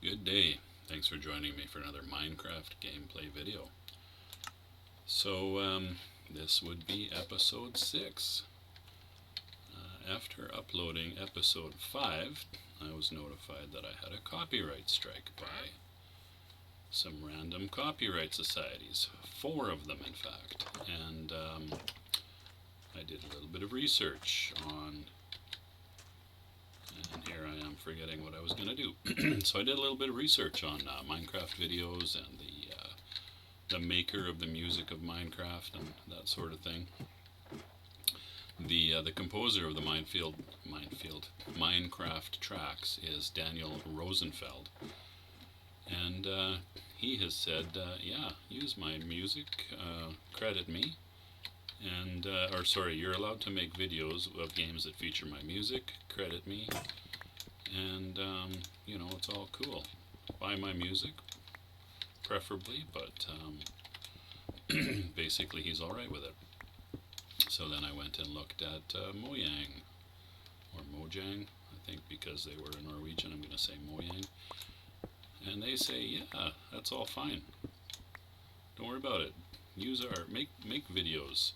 Good day. Thanks for joining me for another Minecraft gameplay video. So, this would be episode 6. After uploading episode 5, I was notified that I had a copyright strike by some random copyright societies. 4 of them, in fact. And I did a little bit of research on... And here I am forgetting what I was going to do. So I did a little bit of research on Minecraft videos and the maker of the music of Minecraft and that sort of thing. The composer of the Minecraft tracks is Daniel Rosenfeld, and he has said, yeah, use my music, credit me, and you're allowed to make videos of games that feature my music, credit me, and it's all cool. Buy my music, preferably, but basically he's all right with it. So then I went and looked at Mojang, or Mojang, I think, because they were in Norwegian, I'm going to say Mojang. And they say, yeah, that's all fine. Don't worry about it. Make videos.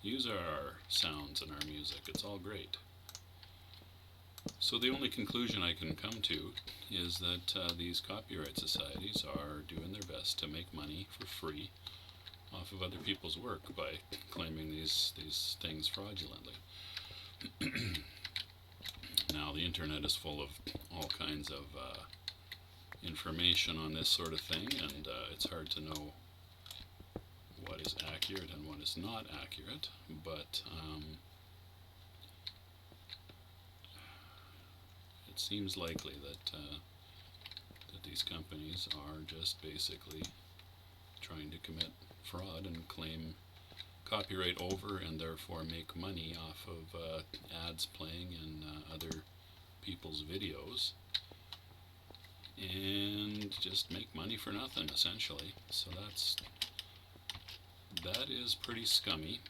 Use our sounds and our music. It's all great. So the only conclusion I can come to is that these copyright societies are doing their best to make money for free off of other people's work by claiming these things fraudulently. Now, the internet is full of all kinds of information on this sort of thing, and it's hard to know what is accurate and what is not accurate, but it seems likely that these companies are just basically trying to commit fraud and claim copyright over and therefore make money off of ads playing in other people's videos and just make money for nothing, essentially. So that is pretty scummy,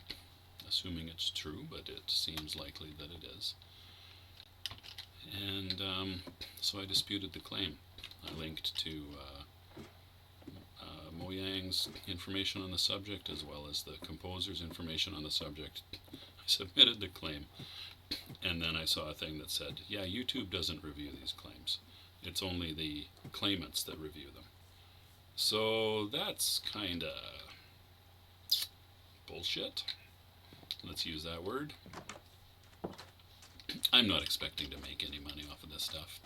assuming it's true, but it seems likely that it is. And so I disputed the claim. I linked to Mojang's information on the subject as well as the composer's information on the subject. I submitted the claim, and then I saw a thing that said, yeah, YouTube doesn't review these claims. It's only the claimants that review them. So that's kinda bullshit. Let's use that word. I'm not expecting to make any money off of this stuff.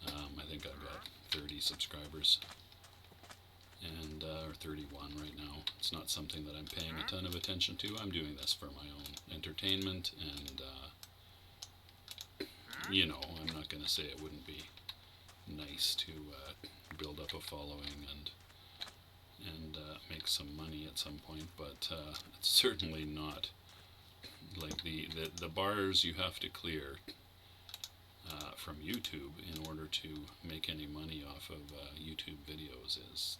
I think I've got 30 subscribers, and or 31 right now. It's not something that I'm paying a ton of attention to. I'm doing this for my own entertainment, and I'm not going to say it wouldn't be nice to build up a following and make some money at some point, but it's certainly not like the bars you have to clear from YouTube in order to make any money off of YouTube videos is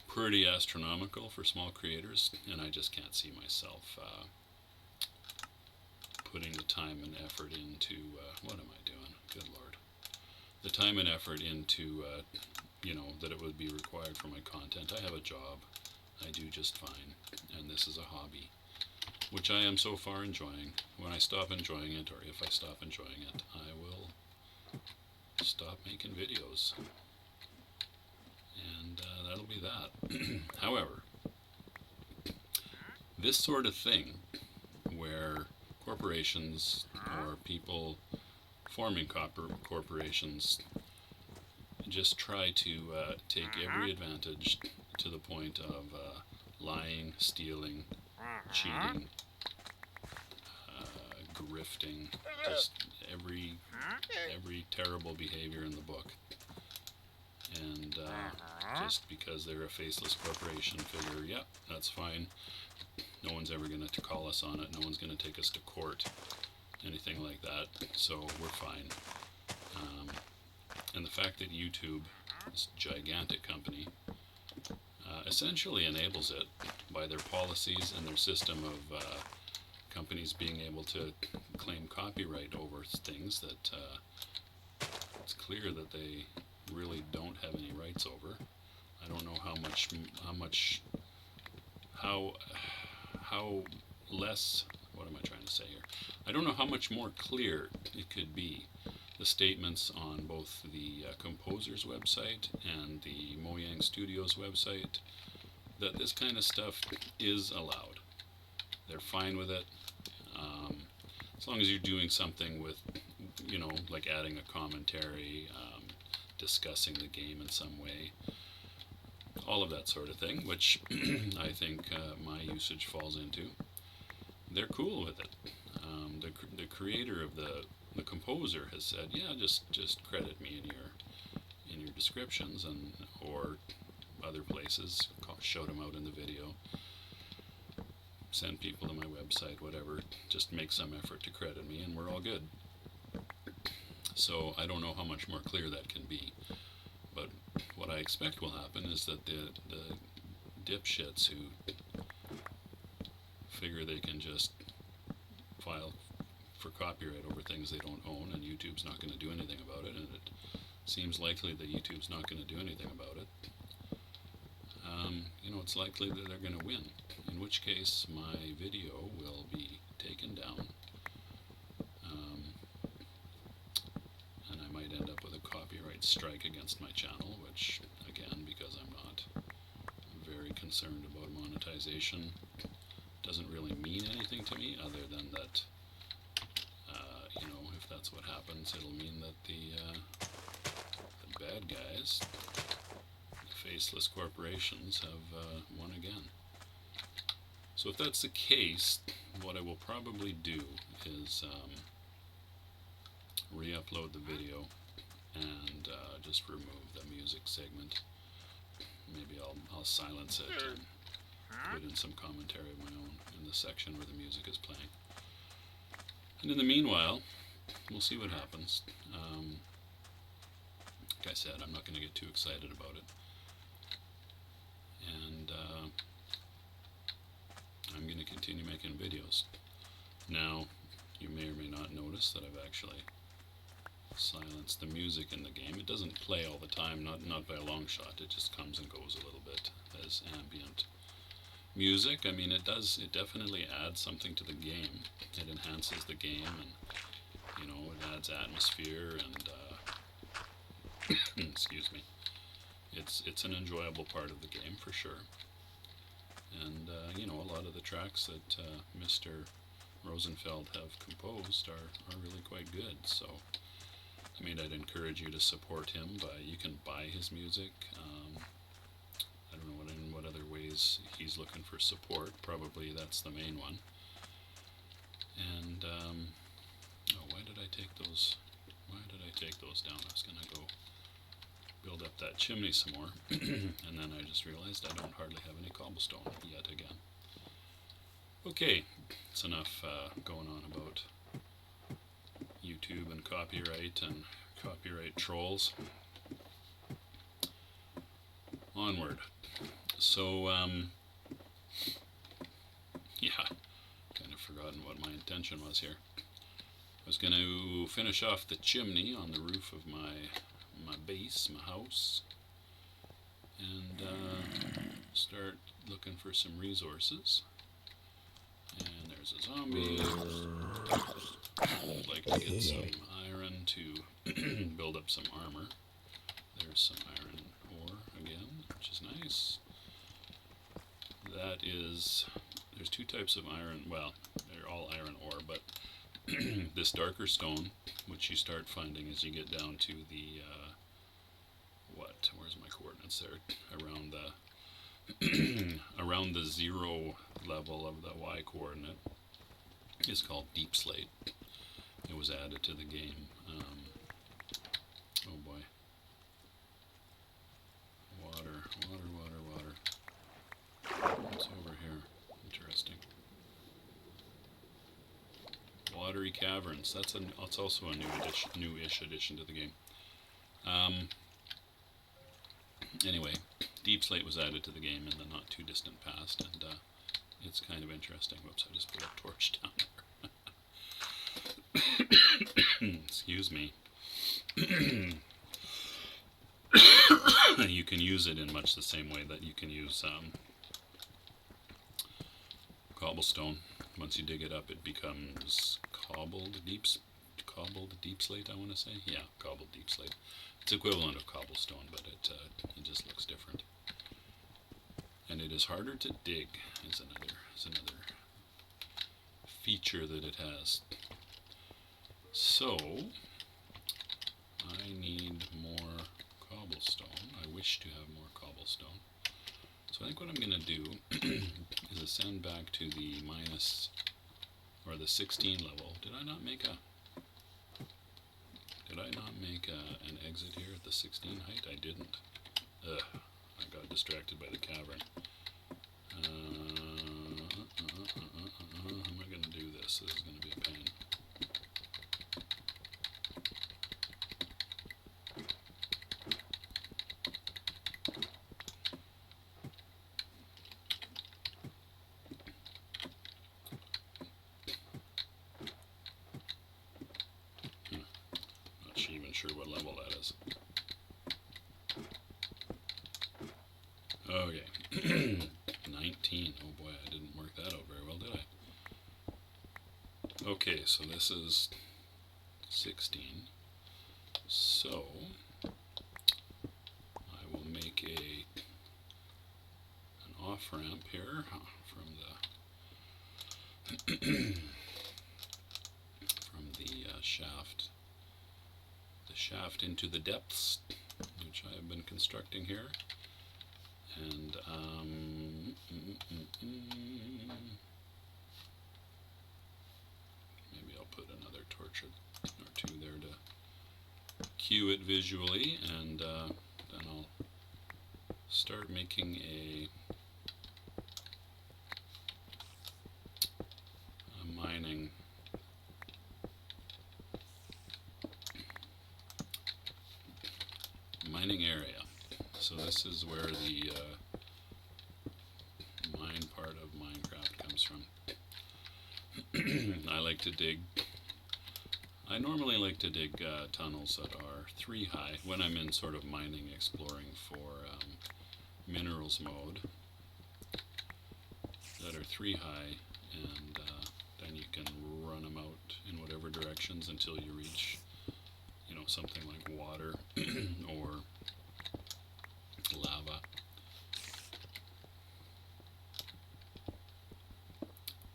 pretty astronomical for small creators, and I just can't see myself putting the time and effort into what am I doing? Good Lord. The time and effort into that it would be required for my content. I have a job. I do just fine, and this is a hobby, which I am so far enjoying. When I stop enjoying it, or if I stop enjoying it, I will stop making videos. And that'll be that. However, this sort of thing, where corporations or people forming corporations just try to take every advantage to the point of lying, stealing, cheating, grifting, just every terrible behavior in the book. And just because they're a faceless corporation, figure, yep, that's fine. No one's ever going to call us on it. No one's going to take us to court, anything like that. So we're fine. And the fact that YouTube, this gigantic company, essentially enables it by their policies and their system of companies being able to claim copyright over things that it's clear that they really don't have any rights over. I don't know how how less, what am I trying to say here? I don't know how much more clear it could be, the statements on both the composer's website and the Mojang Studios website, that this kind of stuff is allowed. They're fine with it, as long as you're doing something with, like adding a commentary, discussing the game in some way, all of that sort of thing, which I think my usage falls into. They're cool with it. The creator of the composer has said, yeah, just credit me in your descriptions, and or other places, shout them out in the video, send people to my website, whatever, just make some effort to credit me, and we're all good. So I don't know how much more clear that can be, but what I expect will happen is that the dipshits who figure they can just file for copyright over things they don't own, and YouTube's not going to do anything about it, and it seems likely that YouTube's not going to do anything about it, it's likely that they're going to win, in which case my video will be taken down, and I might end up with a copyright strike against my channel, which, again, because I'm not very concerned about monetization, doesn't really mean anything to me, other than that, if that's what happens, it'll mean that the bad guys, the faceless corporations, have won again. So if that's the case, what I will probably do is re-upload the video and just remove the music segment. Maybe I'll silence it and put in some commentary of my own in the section where the music is playing. And in the meanwhile, we'll see what happens. Like I said, I'm not going to get too excited about it. And I'm going to continue making videos. Now, you may or may not notice that I've actually silenced the music in the game. It doesn't play all the time, not by a long shot. It just comes and goes a little bit as ambient music. I mean, it definitely adds something to the game. It enhances the game, and it adds atmosphere, and excuse me, it's an enjoyable part of the game for sure. And a lot of the tracks that Mr. Rosenfeld have composed are really quite good. So I mean, I'd encourage you to support him you can buy his music. I don't know in what other ways he's looking for support. Probably that's the main one. And why did I take those? Why did I take those down? I was gonna go build up that chimney some more, and then I just realized I don't hardly have any cobblestone yet again. Okay, it's enough going on about YouTube and copyright trolls. Onward. So, yeah, kind of forgotten what my intention was here. I was going to finish off the chimney on the roof of my base, my house, and start looking for some resources. And there's a zombie. I'd like to get some iron to build up some armor. There's some iron ore again, which is nice. There's two types of iron, well, they're all iron ore, but this darker stone, which you start finding as you get down to the, where's my coordinates there, around the 0 level of the Y coordinate, is called deep slate. It was added to the game. Oh boy. Water. What's over here? Interesting. Watery caverns. That's also a newish addition to the game. Anyway, deep slate was added to the game in the not too distant past, and it's kind of interesting. Whoops, I just put a torch down there. Excuse me. can use it in much the same way that you can use cobblestone. Once you dig it up, it becomes cobbled deep slate. I want to say, yeah, cobbled deep slate. It's equivalent of cobblestone, but it just looks different. And it is harder to dig. Is another feature that it has. So I need more cobblestone. I wish to have more cobblestone. So I think what I'm going to do is ascend back to the minus, or the 16 level. Did I not make an exit here at the 16 height? I didn't. Ugh, I got distracted by the cavern. How am I going to do this? This is going to be a pain. Not even sure what level that is. Okay. 19. Oh boy, I didn't work that out very well, did I? Okay, so this is 16. So I will make an off ramp here from the shaft. The shaft into the depths, which I have been constructing here. And maybe I'll put another torch or two there to cue it visually, and then I'll start making a mining area. So this is where the mine part of Minecraft comes from. I normally like to dig tunnels that are 3 high when I'm in sort of mining, exploring for minerals mode, that are 3 high, and then you can run them out in whatever directions until you reach, something like water or lava.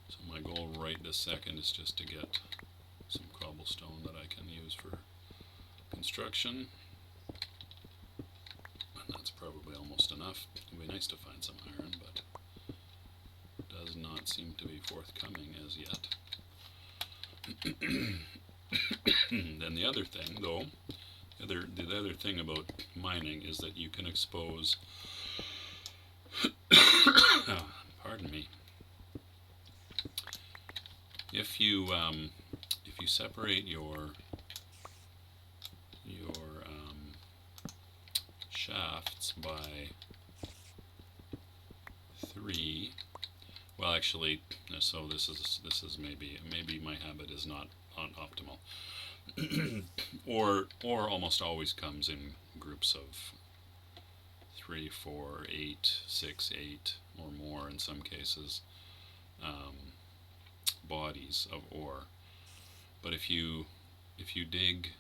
So my goal right this second is just to get some cobblestone that I can use for construction. And that's probably almost enough. It would be nice to find some iron, but it does not seem to be forthcoming as yet. Then the other thing, though, the other thing about mining is that you can expose pardon me. If you separate your shafts by 3, well, actually, so this is maybe my habit is not optimal, or almost always comes in groups of 3, 4, 8, 6, 8, or more in some cases, bodies of ore. But if you dig,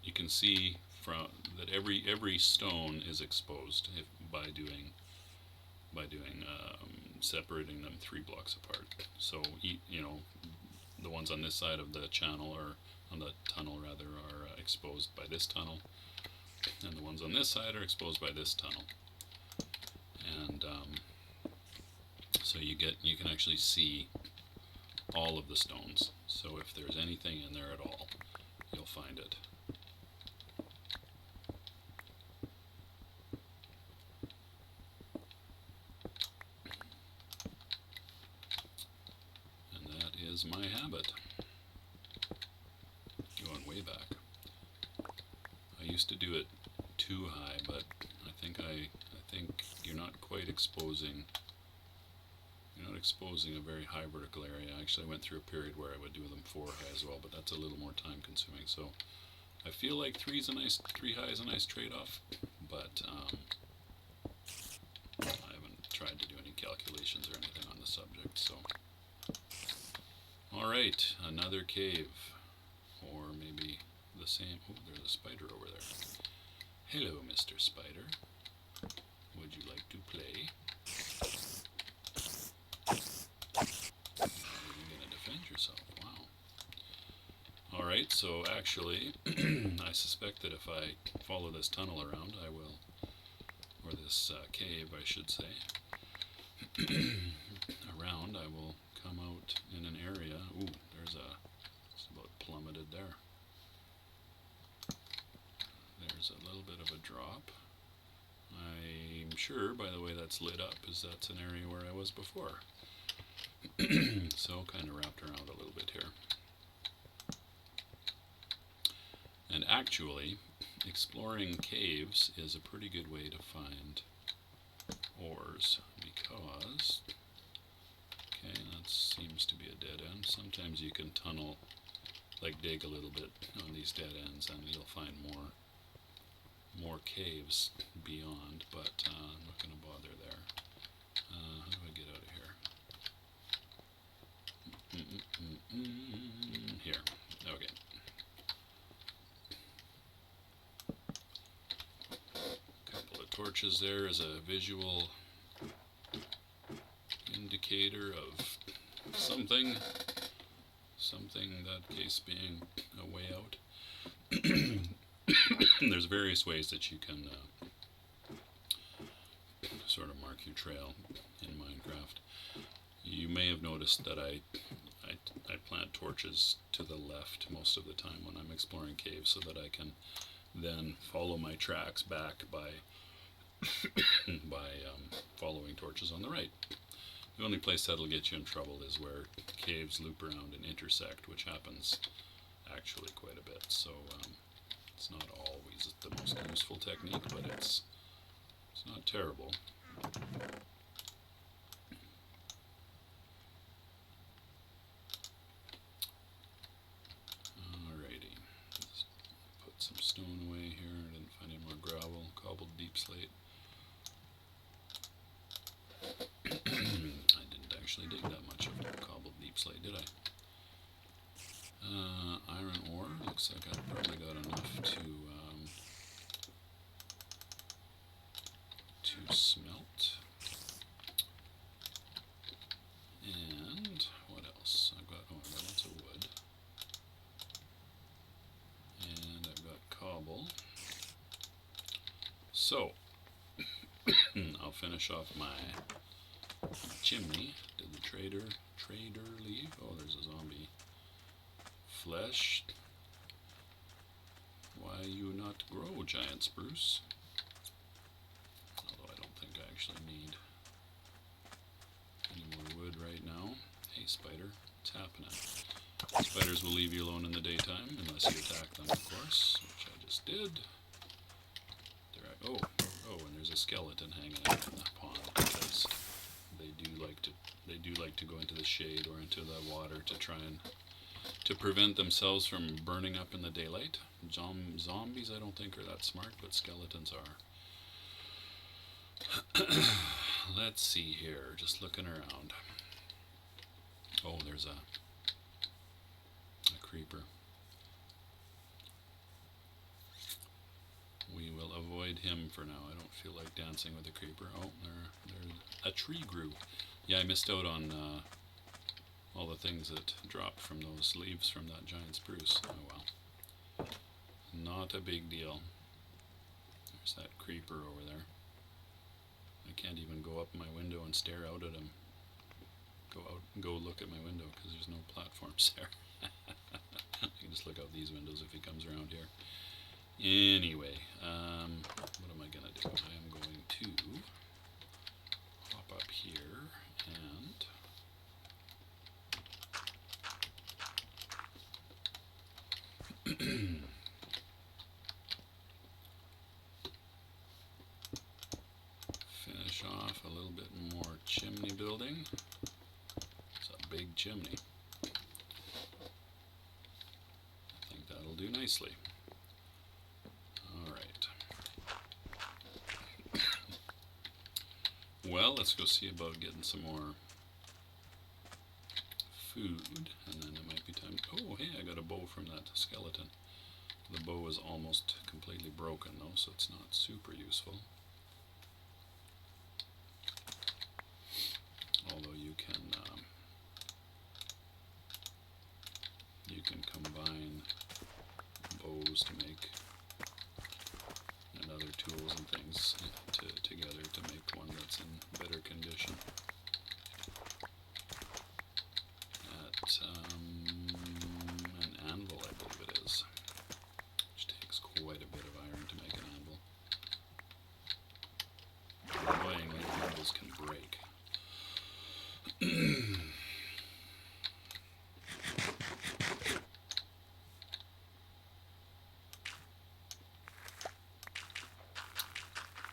you can see from that every stone is exposed by doing separating them 3 blocks apart. So the ones on this side of the channel, or on the tunnel rather, are exposed by this tunnel, and the ones on this side are exposed by this tunnel. And so you can actually see all of the stones. So if there's anything in there at all, you'll find it. And that is my habit. Going way back. I used to do it too high, but I think you're not quite exposing. You're not exposing a very high vertical area. I actually went through a period where I would do them 4 high as well, but that's a little more time consuming. So I feel like 3 high is a nice trade-off, but I haven't tried to do any calculations or anything on the subject. So, all right, another cave, or maybe the same. Oh, there's a spider over there. Hello, Mr. Spider. Would you like to play? You're gonna defend yourself. Wow. All right, so actually, I suspect that if I follow this tunnel around, I will, or this cave, I should say, around, I will come out in an area. Ooh, it's about plummeted there. There's a little bit of a drop. I'm sure, by the way that's lit up, that's an area where I was before. So, kind of wrapped around a little bit here. And actually, exploring caves is a pretty good way to find ores, because, okay, that seems to be a dead end. Sometimes you can tunnel, like dig a little bit on these dead ends, and you'll find more caves beyond, but I'm not going to bother there. How do I get out of here? Here. Okay. Couple of torches there as a visual indicator of something. Something, that case being a way out. There's various ways that you can sort of mark your trail in Minecraft. You may have noticed that I plant torches to the left most of the time when I'm exploring caves, so that I can then follow my tracks back by following torches on the right. The only place that'll get you in trouble is where caves loop around and intersect, which happens actually quite a bit. So it's not always the most useful technique, but it's not terrible. Alrighty, let's put some stone away here. I didn't find any more gravel. Cobbled deep slate. I didn't actually dig that much of cobbled deep slate, did I? Iron ore. Looks like I've probably got enough to smelt. And what else? I've got lots of wood. And I've got cobble. So I'll finish off my chimney. Did the trader leave? Oh, there's a zombie. Flesh. Why you not grow, giant spruce? Although I don't think I actually need any more wood right now. Hey, spider, what's happening? Spiders will leave you alone in the daytime, unless you attack them, of course, which I just did. Oh, and there's a skeleton hanging out in the pond, because they do like to go into the shade or into the water to try and to prevent themselves from burning up in the daylight. Zombies I don't think are that smart, but skeletons are. Let's see here, just looking around. Oh, there's a creeper. We will avoid him for now. I don't feel like dancing with a creeper. Oh, there a tree grew. Yeah, I missed out on all the things that dropped from those leaves from that giant spruce. Oh well. Not a big deal. There's that creeper over there. I can't even go up my window and stare out at him. Go look at my window, because there's no platforms there. I can just look out these windows if he comes around here. Anyway, what am I going to do? I am going to hop up here and finish off a little bit more chimney building. It's a big chimney. I think that'll do nicely. Alright. Well, let's go see about getting some more food, and then it might be time. Oh, hey, I got a bow from that skeleton. The bow is almost completely broken though, so it's not super useful. Although you can combine bows to make and other tools and things together to make one that's in better condition. At an anvil, I believe it is, which takes quite a bit of iron to make an anvil. Annoyingly, anvils can break.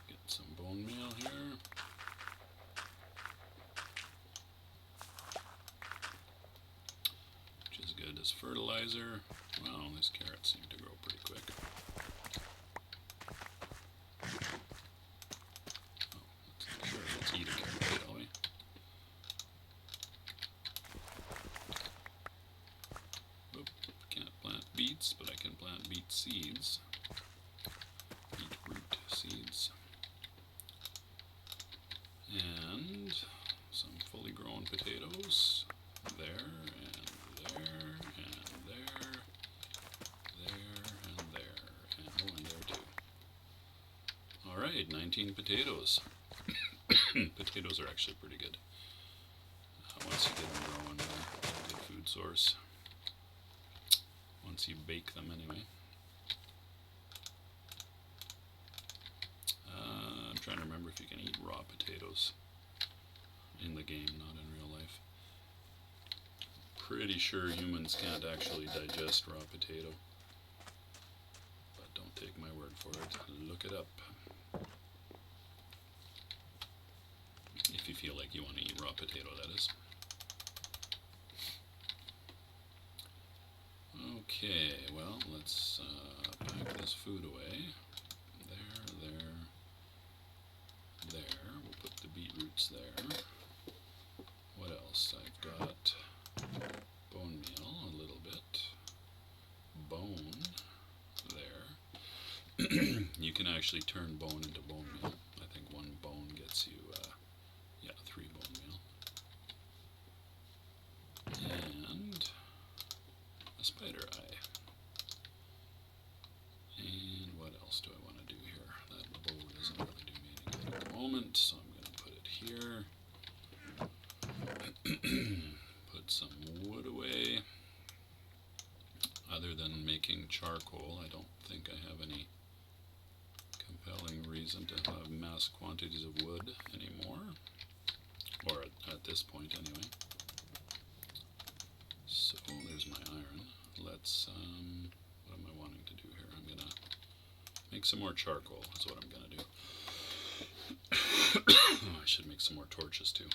Get some bone meal here. Which is good as fertilizer. Wow, these carrots seem to grow pretty quick. Oh, sure, let's eat a carrot, shall we? Oop, can't plant beets, but I can plant beet seeds. Beetroot seeds. And some fully grown potatoes. There, and there, and there, there, and there, and oh, and there too. Alright, 19 potatoes. Potatoes are actually pretty good. Once you get them growing, they're a good food source. Once you bake them, anyway. I'm trying to remember if you can eat raw potatoes in the game, not in real life. Pretty sure humans can't actually digest raw potato. But don't take my word for it. Look it up. If you feel like you want to eat raw potato, that is. Okay, well, let's pack this food away. There. We'll put the beetroots there. What else? I've got bone meal, a little bit. Bone there. You can actually turn bone into bone meal. I think one bone gets you, 3 bone meal. And a spider eye. And what else do I want to do here? That bow doesn't really do me any good at the moment, so I'm going to put it here. Put some wood away. Other than making charcoal, I don't think I have any compelling reason to have mass quantities of wood anymore. Or at this point, anyway. So there's my iron. Let's, what am I wanting to do here? I'm going to make some more charcoal, is what I'm going to do. I should make some more torches too.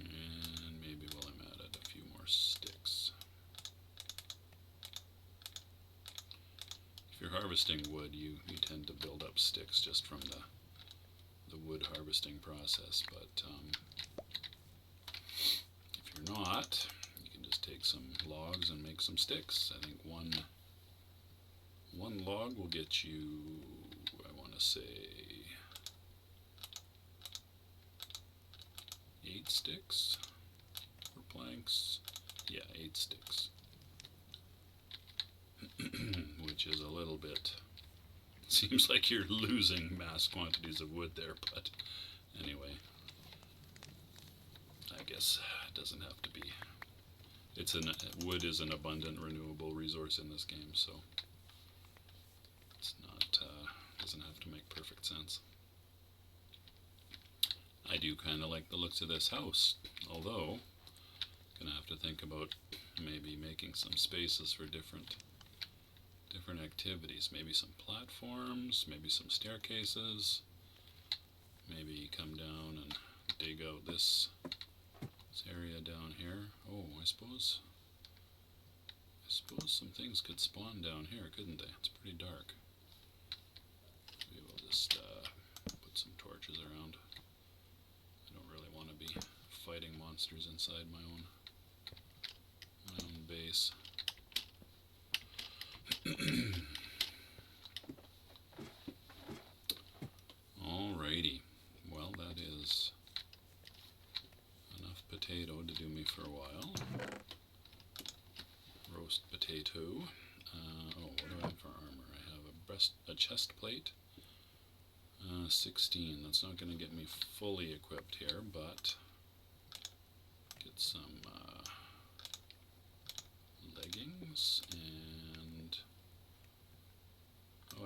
And maybe while I'm at it, a few more sticks. If you're harvesting wood, you tend to build up sticks just from the wood harvesting process, but if you're not, you can just take some logs and make some sticks. I think one log will get you, I want to say, 8 sticks for planks. Yeah, 8 sticks. Which is a little bit, seems like you're losing mass quantities of wood there, but anyway, I guess it doesn't have to be. Wood is an abundant renewable resource in this game, so it's not, doesn't have to make perfect sense. I do kind of like the looks of this house, although gonna have to think about maybe making some spaces for different activities. Maybe some platforms, maybe some staircases, maybe come down and dig out this area down here. Oh, I suppose suppose some things could spawn down here, couldn't they? It's pretty dark. Maybe we'll just put some torches around. I don't really want to be fighting monsters inside my own base. Alrighty. Well, that is enough potato to do me for a while. Roast potato. What do I have for armor? I have a chest plate. 16. That's not going to get me fully equipped here, but get some leggings and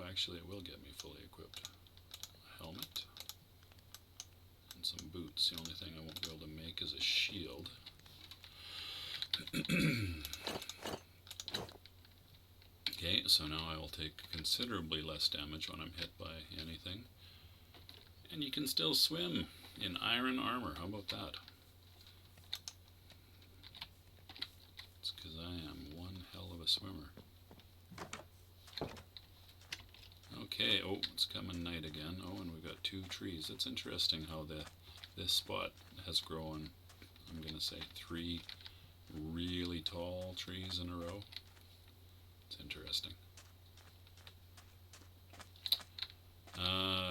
actually it will get me fully equipped. A helmet and some boots. The only thing I won't be able to make is a shield. Okay, so now I will take considerably less damage when I'm hit by anything. And you can still swim in iron armor. How about that? It's because I am one hell of a swimmer. Okay, it's coming night again. And we've got 2 trees. It's interesting how this spot has grown, I'm going to say 3 really tall trees in a row. It's interesting.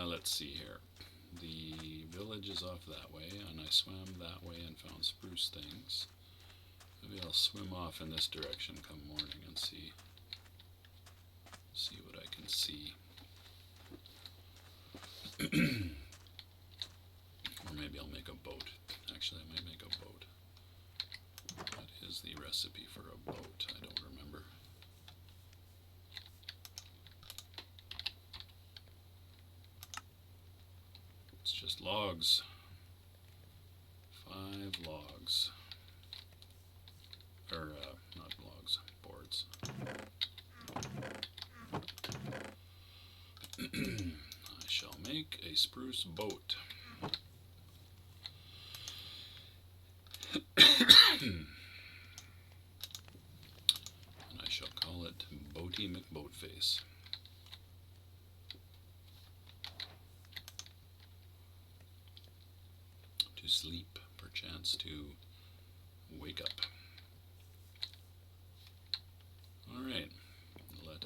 Let's see here. The village is off that way, and I swam that way and found spruce things. Maybe I'll swim off in this direction come morning and see what I can see. Or maybe I'll make a boat. Actually, I might make a boat. What is the recipe for a boat? I don't remember. It's just logs. 5 logs. Or, not logs, boards. I shall make a spruce boat. And I shall call it Boaty McBoatface. To sleep, perchance to wake up. Alright, let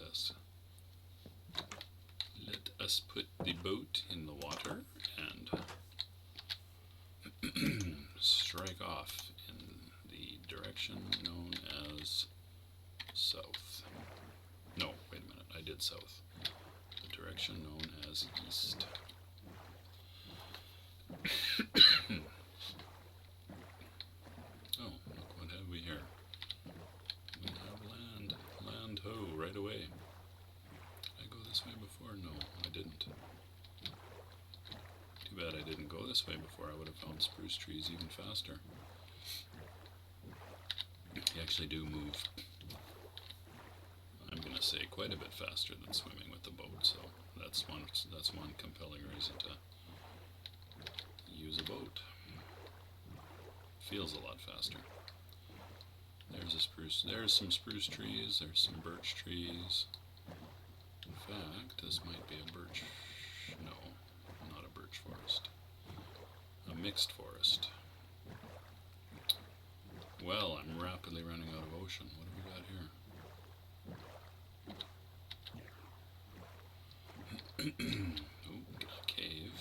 us put the boat in the water and strike off in the direction known as south. No, wait a minute, I did south. The direction known as east. Look, what have we here? We have land. Land ho, right away. Did I go this way before? No, I didn't. Too bad I didn't go this way before. I would have found spruce trees even faster. They actually do move, I'm going to say, quite a bit faster than swimming with the boat, so that's one compelling reason to use a boat. Feels a lot faster. There's some spruce trees, there's some birch trees. In fact, this might be a birch, no, not a birch forest. A mixed forest. Well, I'm rapidly running out of ocean. What have we got here? A cave.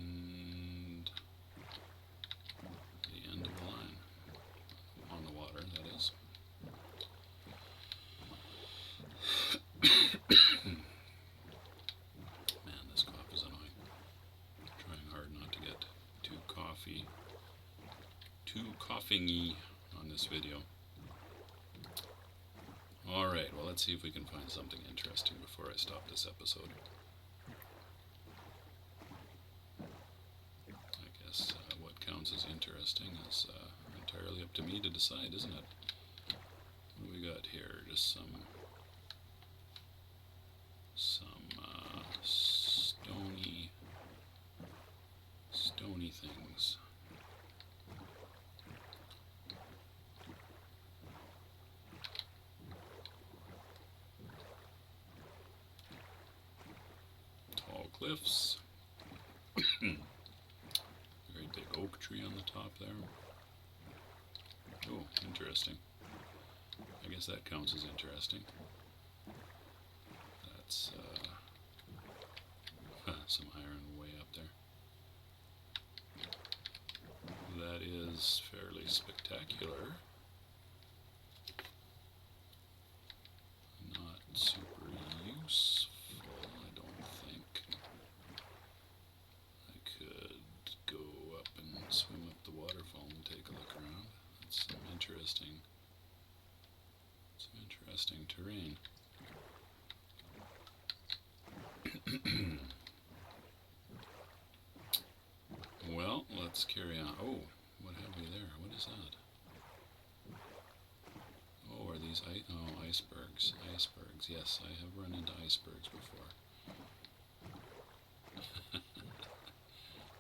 And the end of the line. On the water, that is. Man, this cough is annoying. Trying hard not to get too coughing-y on this video. Alright, well, let's see if we can find something interesting before I stop this episode. I guess what counts as interesting is entirely up to me to decide, isn't it? What do we got here? Just some stony things. cliffs. Very big oak tree on the top there. Oh, interesting. I guess that counts as interesting. That's some iron way up there. That is fairly spectacular. Not super useful, I don't think. I could go up and swim up the waterfall and take a look around. That's some interesting terrain. Well, let's carry on. Oh, what have we there? What is that? Oh, are these icebergs? Icebergs, yes, I have run into icebergs before.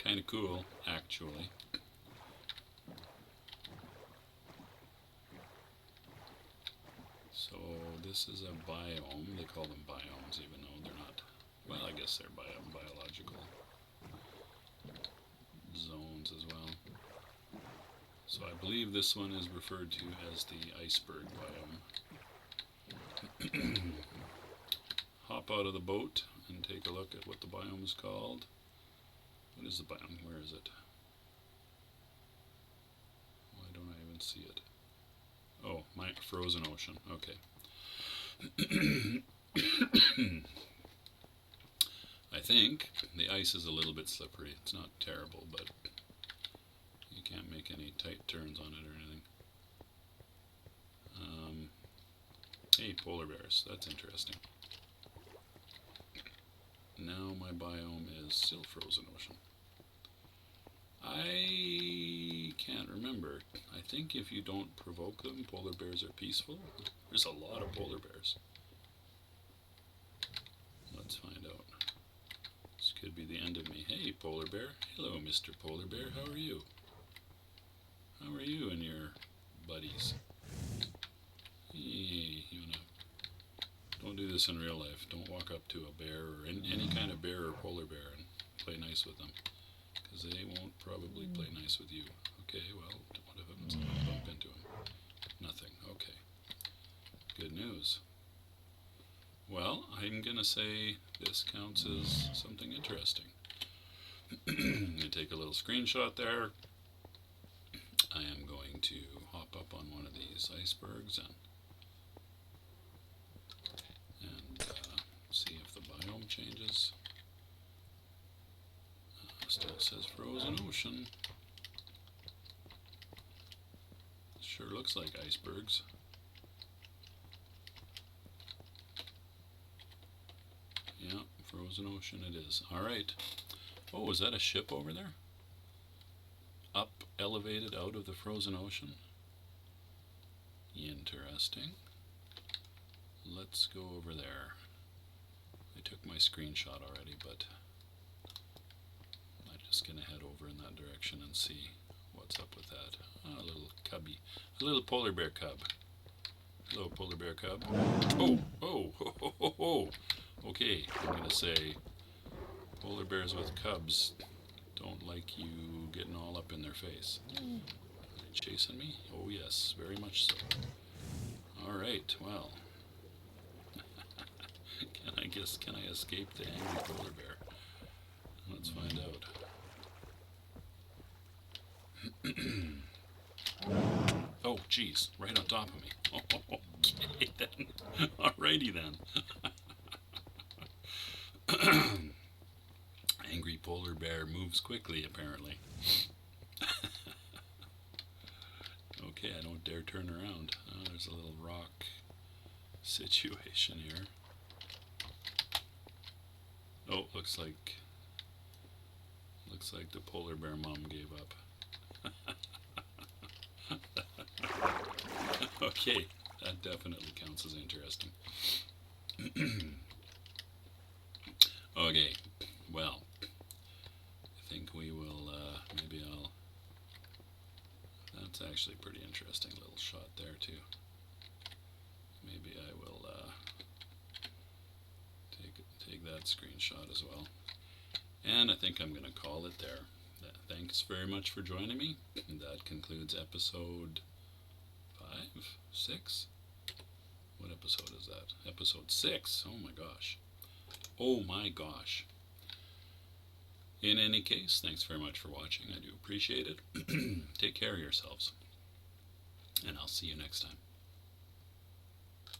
Kind of cool, actually. So this is a biome. They call them biomes, even though they're not. Well, I guess they're biological zones as well. So I believe this one is referred to as the iceberg biome. Hop out of the boat and take a look at what the biome is called. What is the biome? Where is it? Why don't I even see it? Oh, my frozen ocean. Okay. I think the ice is a little bit slippery. It's not terrible, but you can't make any tight turns on it or anything. Hey, polar bears. That's interesting. Now my biome is still frozen ocean. I can't remember. I think if you don't provoke them, polar bears are peaceful. There's a lot of polar bears. Let's find out. This could be the end of me. Hey, polar bear. Hello, Mr. Polar Bear. How are you? How are you and your buddies? Hey, don't do this in real life. Don't walk up to a bear or any kind of bear or polar bear and play nice with them, because they won't probably play nice with you. Okay, well, what happens if I bump into them? Nothing. Okay. Good news. Well, I'm going to say this counts as something interesting. I'm going to take a little screenshot there. I am going to hop up on one of these icebergs and see if the biome changes. Still says frozen ocean. Sure looks like icebergs. Yeah, frozen ocean it is. Alright. Oh, is that a ship over there? Up, elevated out of the frozen ocean? Interesting. Let's go over there. I took my screenshot already, but I'm just going to head over in that direction and see what's up with that. Oh, a little cubby. A little polar bear cub. Hello, polar bear cub. Oh, oh, ho, ho, ho, ho. Okay, I'm going to say polar bears with cubs don't like you getting all up in their face. Are they chasing me? Oh, yes, very much so. Alright, well. Can I escape the angry polar bear? Let's find out. Oh, geez, right on top of me. Oh, okay then. Alrighty then. Angry polar bear moves quickly, apparently. Okay, I don't dare turn around. Oh, there's a little rock situation here. Oh, looks like the polar bear mom gave up. Okay, that definitely counts as interesting. Okay, well, I think we will, maybe I'll, that's actually a pretty interesting little shot there too. Maybe I will take that screenshot as well. And I think I'm going to call it there. Thanks very much for joining me. And that concludes episode 6. What episode is that? Episode 6. Oh my gosh. Oh my gosh. In any case, thanks very much for watching. I do appreciate it. Take care of yourselves. And I'll see you next time.